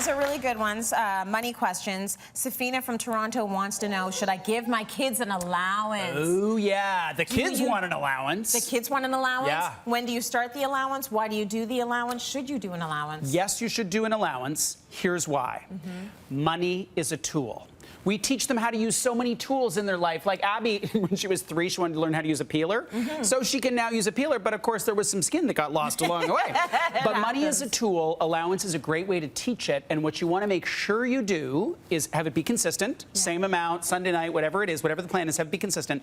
these are really good ones. Money questions. Safina from Toronto wants to know, should I give my kids an allowance? Oh, yeah. The kids want an allowance. The kids want an allowance? Yeah. When do you start the allowance? Why do you do the allowance? Should you do an allowance? Yes, you should do an allowance. Here's why. Money is a tool. We teach them how to use so many tools in their life. Like Abby, when she was 3, she wanted to learn how to use a peeler. So she can now use a peeler, but of course there was some skin that got lost along the way. But money is a tool. Allowance is a great way to teach it. And what you want to make sure you do is have it be consistent, same amount, Sunday night, whatever it is, whatever the plan is, have it be consistent,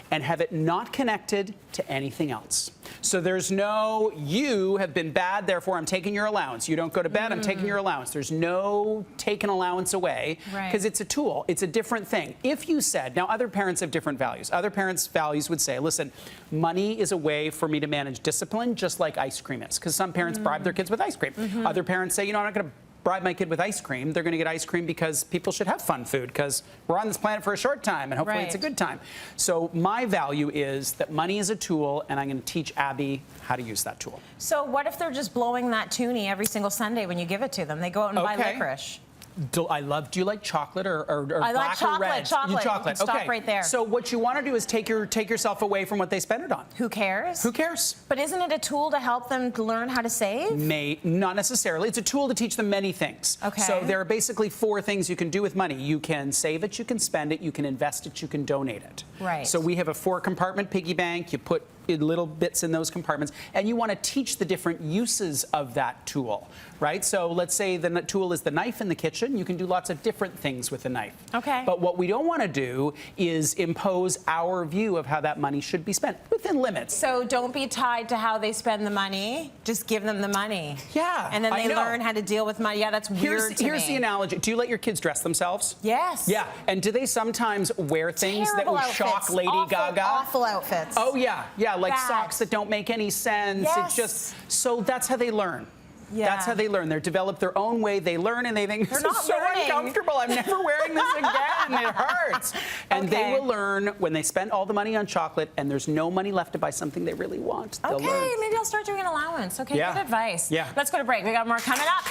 and have it not connected to anything else. So there's no, you have been bad, therefore I'm taking your allowance. You don't go to bed, I'm taking your allowance. There's no take an allowance away, because it's a tool. It's a different thing. If you said, now other parents have different values. Other parents' values would say, listen, money is a way for me to manage discipline, just like ice cream is. Because some parents bribe their kids with ice cream. Other parents say, you know, I'm not going to bribe my kid with ice cream. They're going to get ice cream because people should have fun food, because we're on this planet for a short time and hopefully it's a good time. So my value is that money is a tool, and I'm going to teach Abby how to use that tool. So what if they're just blowing that toonie every single Sunday when you give it to them? They go out and buy licorice. Do you like chocolate or I like black chocolate, or red? chocolate. Chocolate. Stop right there. So what you want to do is take yourself away from what they spend it on. Who cares? Who cares? But isn't it a tool to help them to learn how to save? Not necessarily. It's a tool to teach them many things. Okay. So there are basically 4 things you can do with money. You can save it, you can spend it, you can invest it, you can donate it. Right. So we have a 4-compartment piggy bank. You put little bits in those compartments, and you want to teach the different uses of that tool, right? So let's say the tool is the knife in the kitchen. You can do lots of different things with a knife. Okay. But what we don't want to do is impose our view of how that money should be spent within limits. So don't be tied to how they spend the money. Just give them the money. Yeah. And then they learn how to deal with money. Yeah, that's weird to me. Here's the analogy. Do you let your kids dress themselves? Yes. Yeah. And do they sometimes wear things that will shock Lady Gaga? Awful outfits. Oh, yeah. Yeah, like socks that don't make any sense. Yes. It's just, so that's how they learn. Yeah. That's how they learn. They develop their own way. They learn and they think, this is so learning. uncomfortable. I'm never wearing this again. It hurts. And they will learn when they spend all the money on chocolate and there's no money left to buy something they really want. They'll learn. Maybe I'll start doing an allowance. Okay, good advice. Yeah. Let's go to break. We got more coming up.